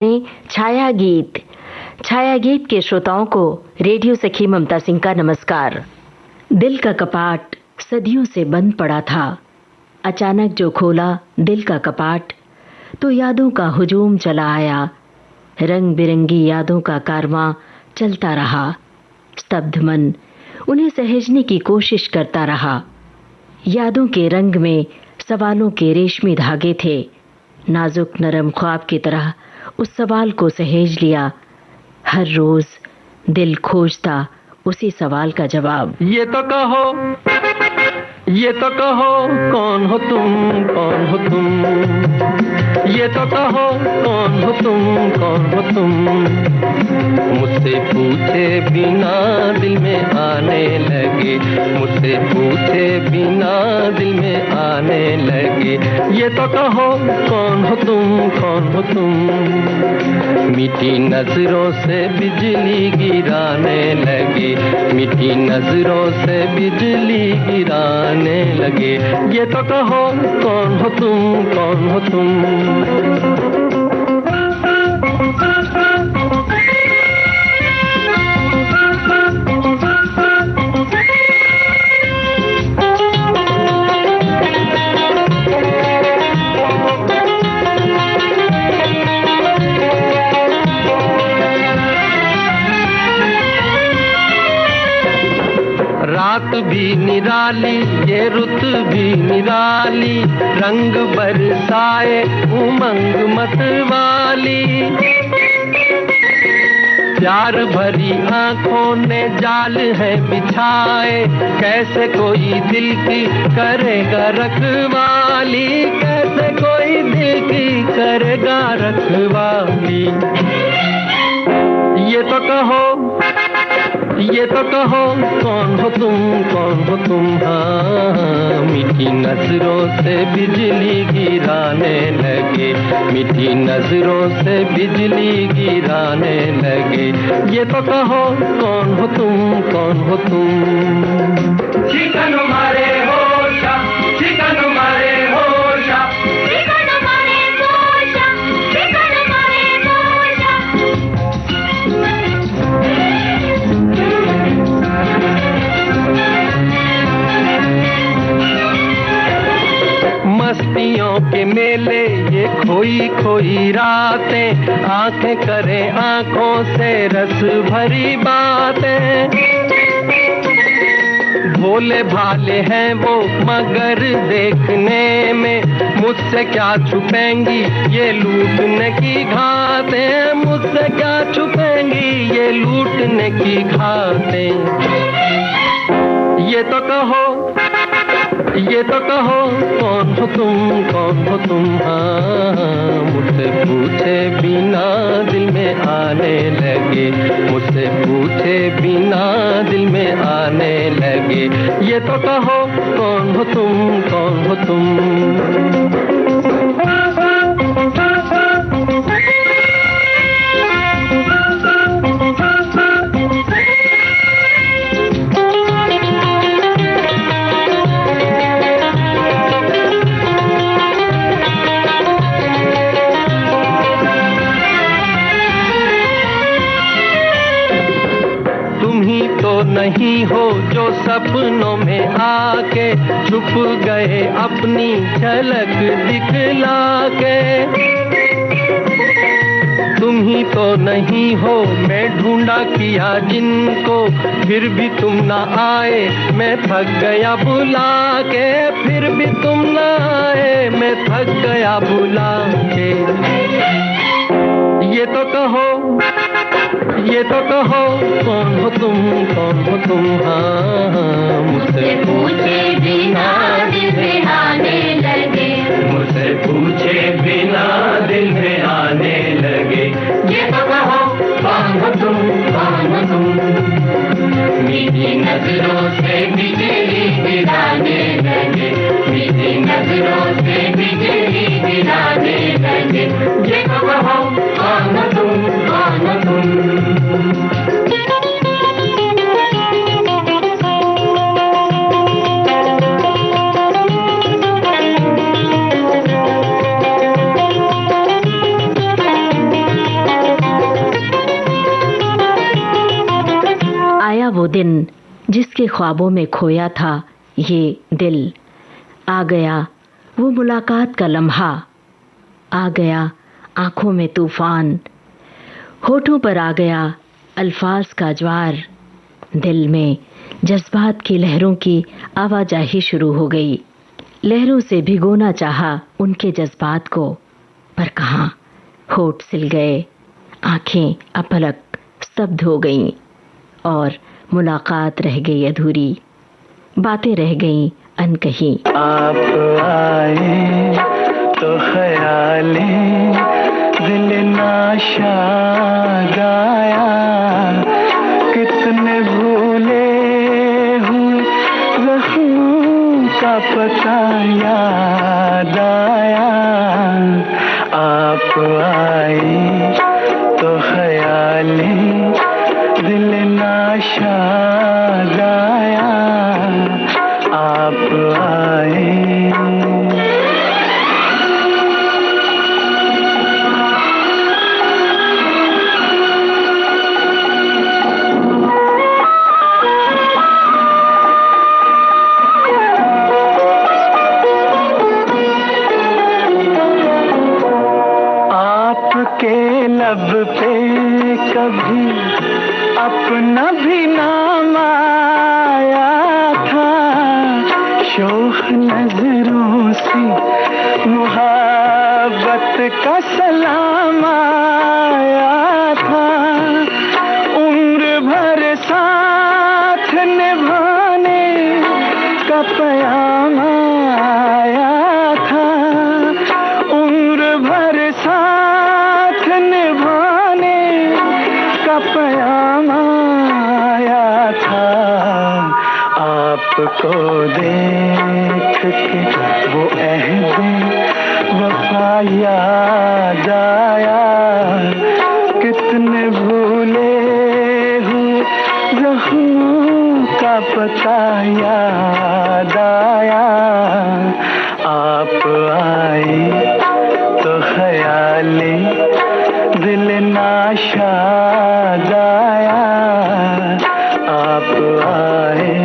छाया गीत छाया गीत के श्रोताओं को रेडियो सखी ममता सिंह का नमस्कार। दिल का कपाट सदियों से बंद पड़ा था, अचानक जो खोला दिल का कपाट तो यादों का हुजूम चला आया। रंग बिरंगी यादों का कारवां चलता रहा, स्तब्ध मन उन्हें सहेजने की कोशिश करता रहा। यादों के रंग में सवालों के रेशमी धागे थे, नाजुक नरम ख्वाब की तरह उस सवाल को सहेज लिया। हर रोज दिल खोजता उसी सवाल का जवाब। ये तो कहो कौन हो तुम, कौन हो तुम, ये तो कहो कौन हो तुम, कौन हो तुम। मुझसे पूछे बिना दिल में आने लगे, मुझसे पूछे बिना दिल में आने लगे। ये तो कहो कौन हो तुम, कौन हो तुम। मीठी नजरों से बिजली गिराने लगे, मीठी नजरों से बिजली गिराने लगे। ये तो कहो कौन हो तुम, कौन हो तुम। रात भी निराली, ये रुत भी निराली, रंग बरसाए उमंग मतवाली। प्यार भरी आंखों ने जाल है बिछाए, कैसे कोई दिल की करेगा रखवाली, कैसे कोई दिल की करेगा रखवाली। ये तो कहो कौन हो तुम, कौन हो तुम। हाँ, मीठी नजरों से बिजली गिराने लगे, मीठी नजरों से बिजली गिराने लगे। ये तो कहो कौन हो तुम, कौन हो तुम। चिकन मारे होशा, चिकन मारे होशा, चिकन मारे होशा, चिकन मारे होशा। मस्तियों के मेले ये खोई खोई रातें, आंखें करे आंखों से रस भरी बातें। भोले भाले हैं वो मगर देखने में, मुझसे क्या छुपेंगी ये लूटने की घातें, मुझसे क्या छुपेंगी ये लूटने की घातें। ये तो कहो कौन हो तुम, कौन हो तुम। हाँ, मुझसे पूछे बिना दिल में आने लगे, मुझसे पूछे बिना दिल में आने लगे। ये तो कहो कौन हो तुम, कौन हो तुम। नहीं हो जो सपनों में आके छुप गए अपनी झलक दिखला के। तुम ही तो नहीं हो मैं ढूंढा किया जिनको, फिर भी तुम ना आए मैं थक गया बुला के, फिर भी तुम ना आए मैं थक गया बुला के। ये तो कहो कौन हो तुम, कौन हो तुम। हाँ, मुझसे पूछे बिना दिल में आने लगे, मुझसे पूछे बिना दिल में आने लगे। ये तो कहो कौन हो तुम, कौन हो तुम। मीठी नजरों से बिजली गिराने लगे, मीठी नजरों से बिजली गिराने लगे। ये तो कहो कौन हो तुम, कौन हो तुम। वो दिन जिसके ख्वाबों में खोया था ये दिल। आ गया वो मुलाकात का लम्हा, आ गया आंखों में तूफान, होठों पर आ गया अल्फाज का ज्वार। दिल में जज्बात की लहरों की आवाजाही शुरू हो गई। लहरों से भिगोना चाहा उनके जज्बात को, पर कहाँ, होठ सिल गए, आंखें अपलक स्तब्ध हो गईं और मुलाकात रह गई अधूरी, बातें रह गईं अनकही। आप आए तो ख्याले दिल नाशाद आया, कितने भूले हुए जख्मों का पता याद आया। आप आए तो ख्याले दिल नाशाद आया, आप आए। आपके लब पे कभी अपना भी नाम आया था, शोख नजरों से मुहब्बत का सलाम आया था। उम्र भर साथ निभाने का पयाम आया था, उम्र भर साथ निभाने का पयाम आया था। आपको देख के वो अहद वफा याद आया, कितने भूले हुए जख्मों का पता याद आया। आप आए तो ख्याले दिल नाशाद आया, आप आए।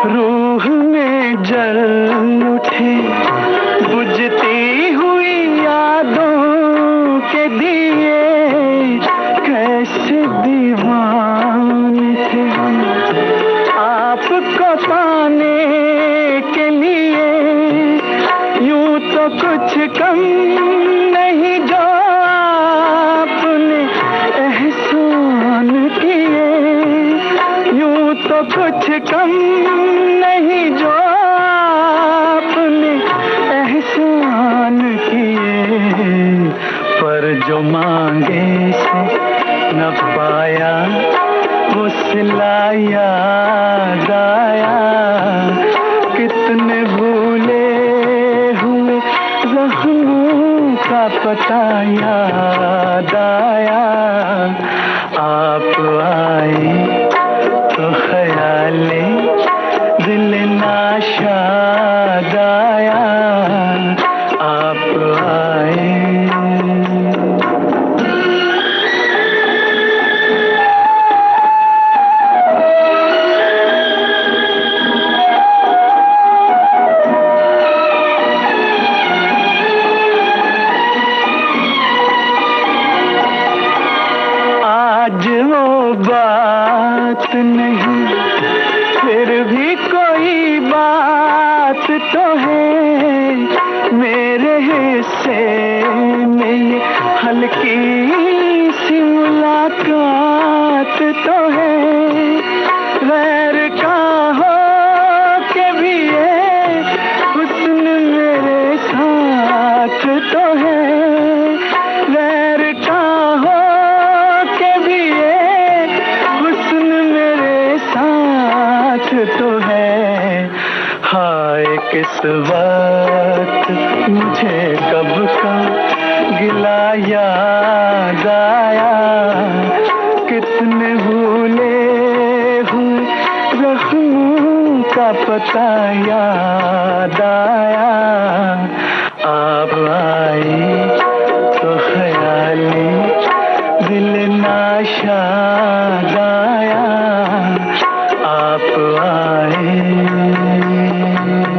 रूह में जल उठे बुझती हुई यादों के दिए, कैसे दीवाने थे हम आपको पाने के लिए। यूं तो कुछ कम नहीं जो आपने एहसान किए, यूं तो कुछ कम नहीं जो आपने एहसान किए। पर जो मांगे से न पाया वो सिला याद आया, कितने भूले हुए जख्मों का पता याद आया। आप आए तो ख्याले दिल नाशाद आया, आप आए। आज वो बात नहीं, फिर भी कोई बात तो है। मेरे हिस्से में ये हल्की सी मुलाकात तो है। गैर का हो के भी ये हुस्न मेरे साथ तो है। गैर का हो के भी ये हुस्न मेरे साथ तो है। हाय किस वक्त मुझे कब का गिला याद रोता याद आया, आप आई तो ख्याली दिल नाशाद आया, आप आए।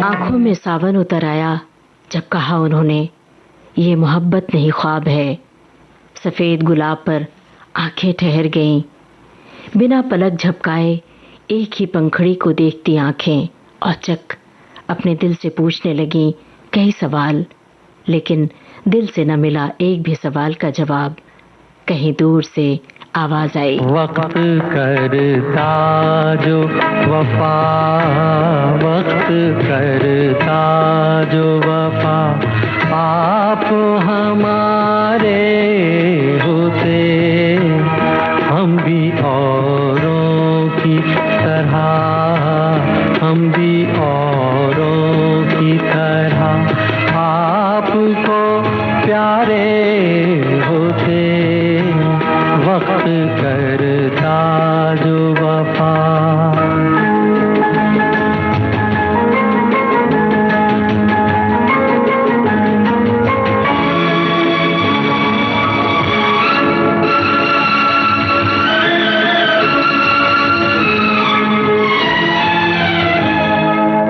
आंखों में सावन उतर आया जब कहा उन्होंने, ये मोहब्बत नहीं ख्वाब है। सफेद गुलाब पर आंखें ठहर गईं, बिना पलक झपकाए एक ही पंखड़ी को देखती आंखें औचक अपने दिल से पूछने लगीं कई सवाल, लेकिन दिल से न मिला एक भी सवाल का जवाब। कहीं दूर से आवाज आई, वक्त करता जो वफा, वक्त करता जो वफा, आप हमारे होते, हम भी औरों की तरह, हम भी औरों की तरह आपको प्यारे होते, वक्त करता जो वफा।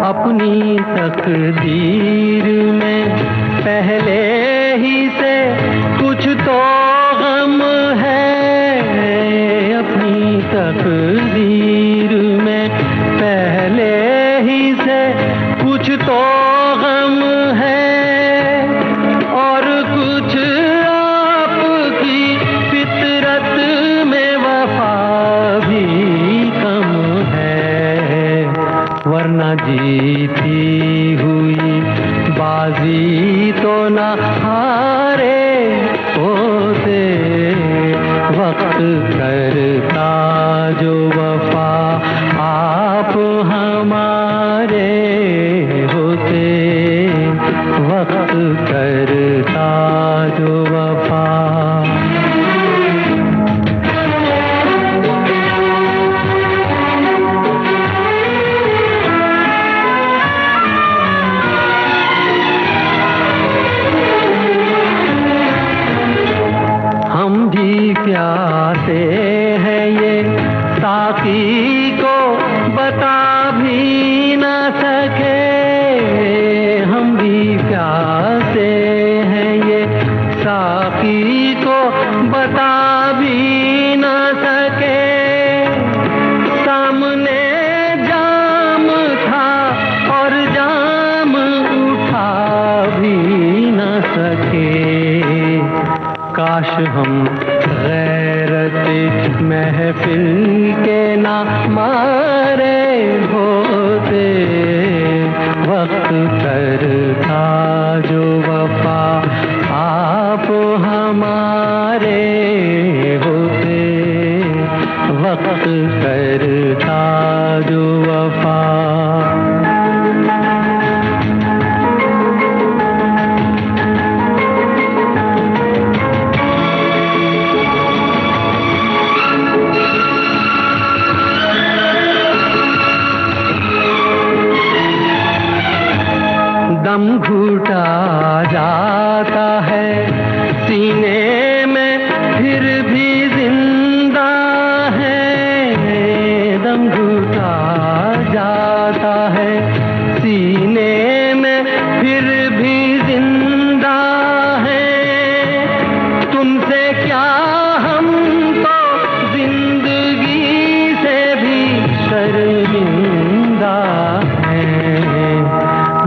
अपनी तकदीर में पहले ही से कुछ तो गम है, अपनी तकदीर में पहले ही से कुछ तो गम है, और कुछ आपकी फितरत में वफा भी कम है, वरना जीती हुई बाजी तो न हारे होते, वक्त करता जो वफा, आप हमारे होते, वक्त करता जो वफा। हम भी प्यासे हैं ये साकी को बता भी न सके, हम भी प्यासे हैं ये साकी को बता भी न सके, सामने जाम था और जाम उठा भी न सके, काश हम गैरत महफिल के ना मारे होते, वक्त करता जो वफा, आप हमारे होते, वक्त करता जो वफा। दम घुटा जाता है सीने में फिर भी जिंदा है, दम घुटा जाता है सीने में फिर भी जिंदा है, तुमसे क्या हम तो जिंदगी से भी शर्मिंदा हैं,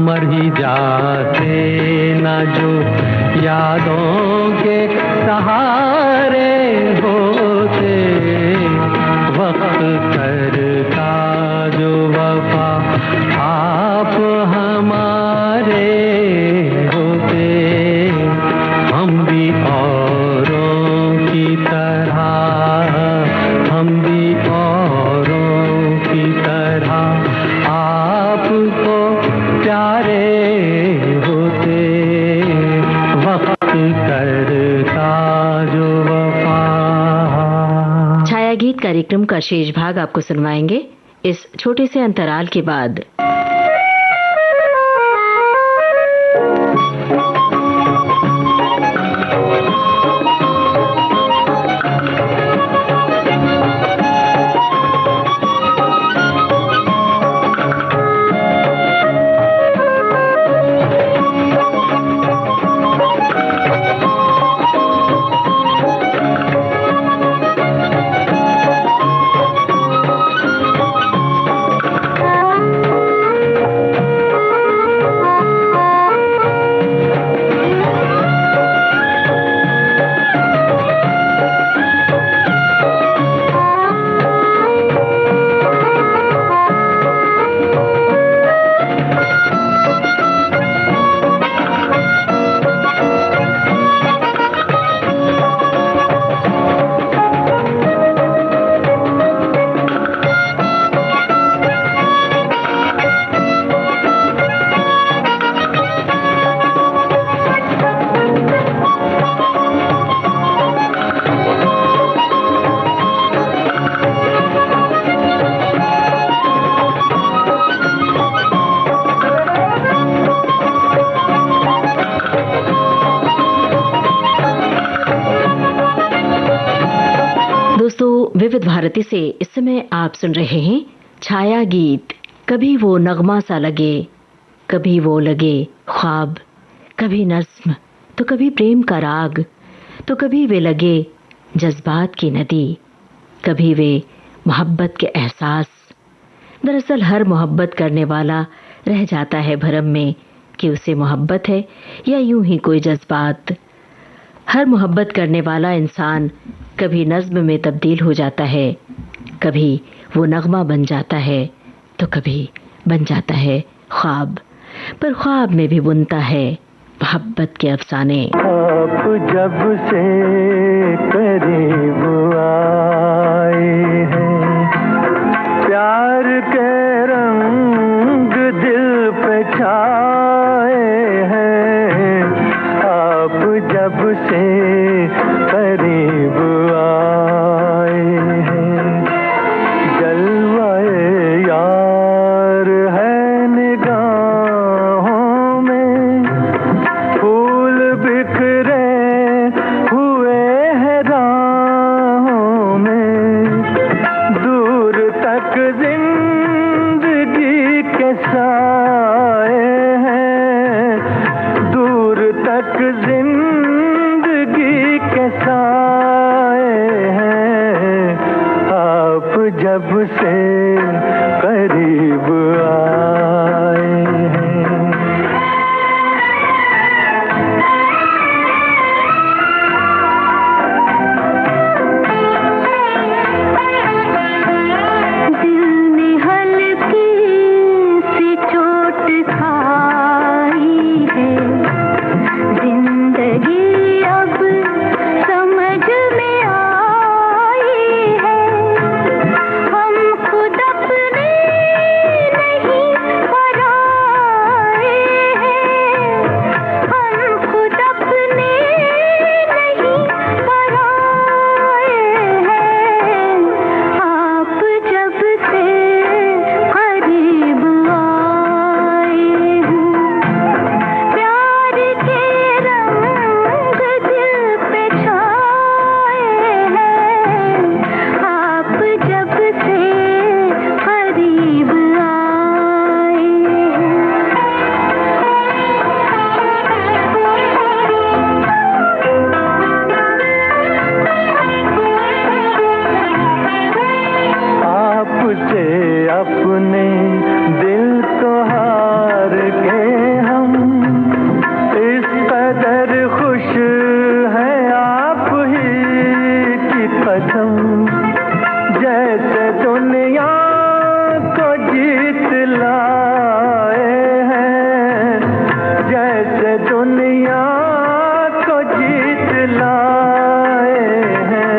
मर ही जाते ना जो यादों के सहारे होते, वक्त करता जो वफा, आप हमारे होते, हम भी औरों की तरह, हम भी औरों की तरह आपको प्यारे होते, वक्त करता जो वफा। छाया गीत कार्यक्रम का शेष भाग आपको सुनवाएंगे इस छोटे से अंतराल के बाद। विविध भारती से इस समय आप सुन रहे हैं छाया गीत। कभी वो नगमा सा लगे, कभी वो लगे ख्वाब, कभी नज्म तो कभी प्रेम का राग, तो कभी वे लगे जज्बात की नदी, कभी वे मोहब्बत के एहसास। दरअसल हर मोहब्बत करने वाला रह जाता है भरम में कि उसे मोहब्बत है या यूं ही कोई जज्बात। हर मोहब्बत करने वाला इंसान कभी नज्म में तब्दील हो जाता है, कभी वो नगमा बन जाता है, तो कभी बन जाता है ख्वाब। पर ख्वाब में भी बुनता है मोहब्बत के अफसाने। आप जब से करीब आए हैं, प्यार के रंग दिल पे छाए हैं। आप जब से करीब आए हैं, जलवाए यार है निगाहों में, फूल बिखरे हुए हैं राहों में। दूर तक जिंदगी के साए हैं, दूर तक जिंदगी के साए हैं। आप जब से करीब आए हैं। दिल ने हल्की सी चोट खाई है, जिंदगी अब समझ में आई है। हम खुद अपने नहीं पराए हैं, हम खुद अपने नहीं पराए हैं। आप जब से करीब आए हैं, प्यार के रंग दिल पे छाए हैं। आप जब से करीब आए आपसे अपने दिल को हार के हम इस कदर खुश है आप ही की कसम। जैसे दुनिया को जीत लाए हैं, जैसे दुनिया को जीत लाए हैं।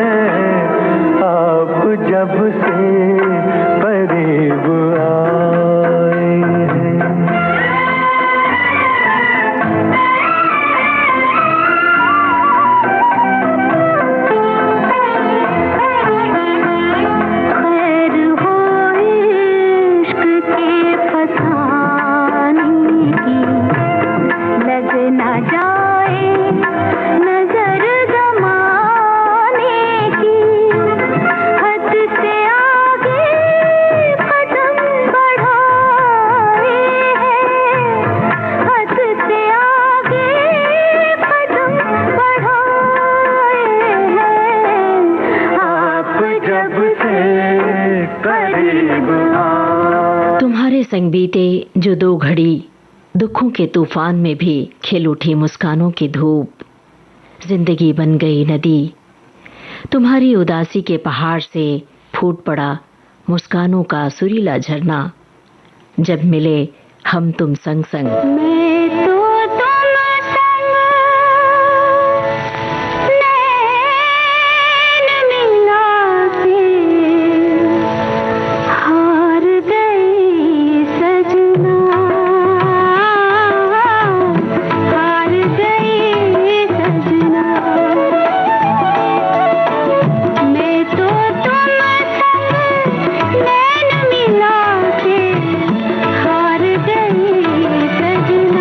आप जब से करीब आए हैं। खैर हो इश्क के फसाने की, लग ना जाए नजर जमाने की। हद से आगे कदम बढ़ाए हैं, हद से आगे कदम बढ़ाए हैं। आप जब से करीब आए। तुम्हारे संग बीते जो दो घड़ी, दुखों के तूफान में भी खिल उठी मुस्कानों की धूप। जिंदगी बन गई नदी, तुम्हारी उदासी के पहाड़ से फूट पड़ा मुस्कानों का सुरीला झरना। जब मिले हम तुम संग संग। मैं तो तुम संग नैन मिला के हार गई सजना, हार गई सजना। मैं तो तुम संग नैन मिला के हार गई सजना।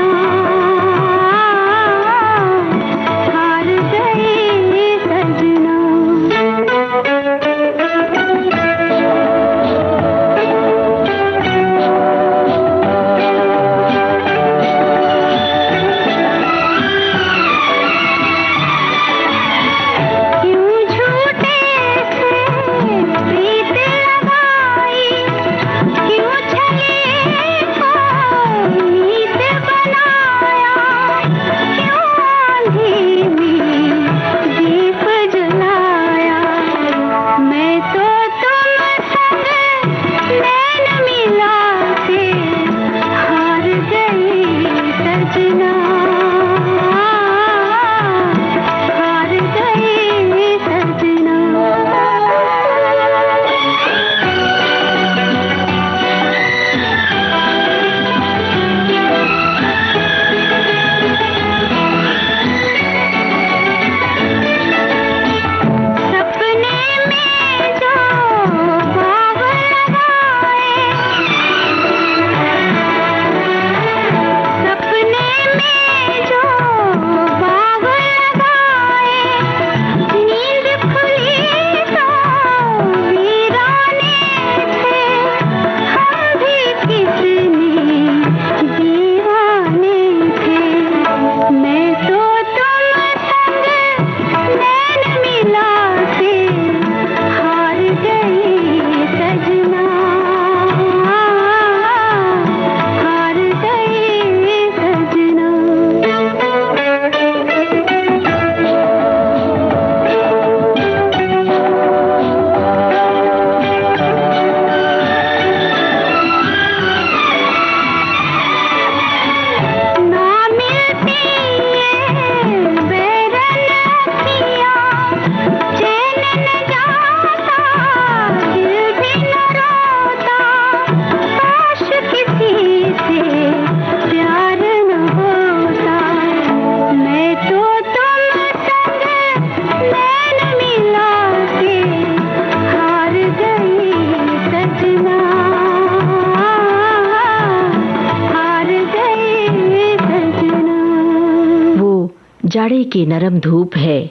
जाड़े की नरम धूप है,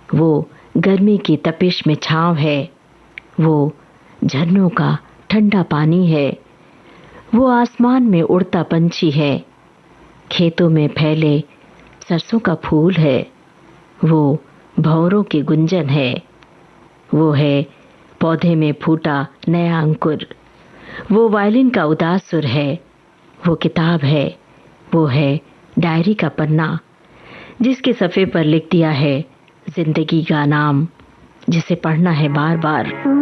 वो गर्मी की तपिश में छांव है, वो झरनों का ठंडा पानी है, वो आसमान में उड़ता पंछी है, खेतों में फैले सरसों का फूल है, वो भंवरों की गुंजन है, वो है पौधे में फूटा नया अंकुर, वो वायलिन का उदास सुर है, वो किताब है, वो है डायरी का पन्ना जिसके सफ़े पर लिख दिया है जिंदगी का नाम, जिसे पढ़ना है बार बार।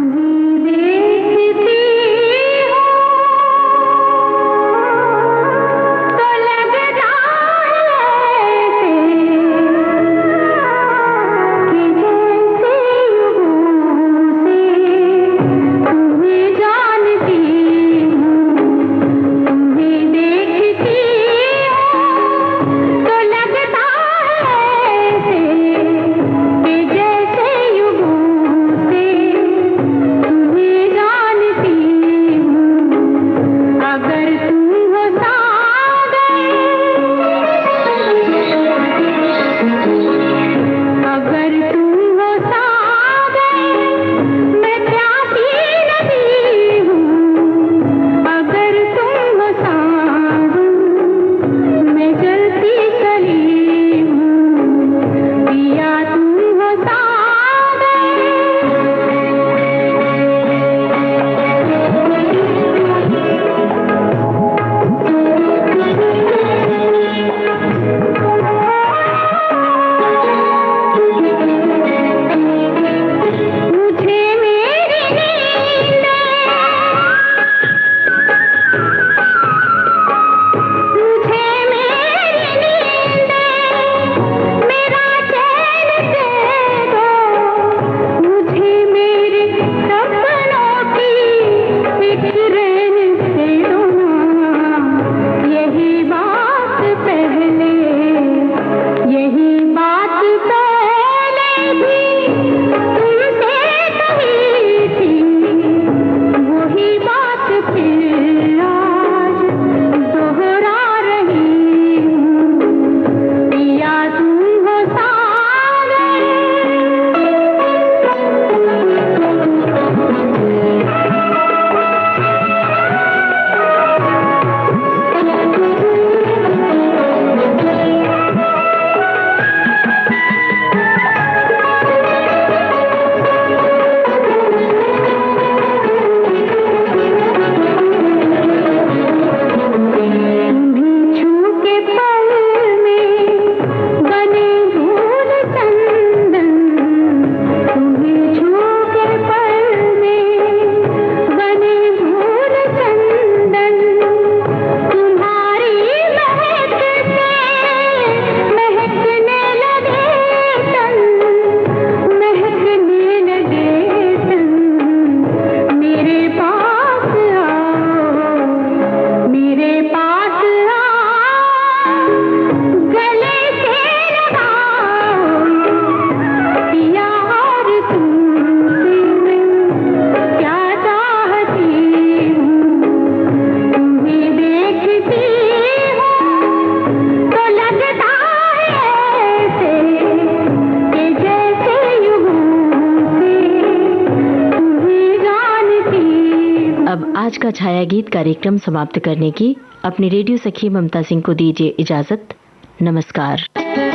आज का छाया गीत कार्यक्रम समाप्त करने की अपनी रेडियो सखी ममता सिंह को दीजिए इजाजत। नमस्कार।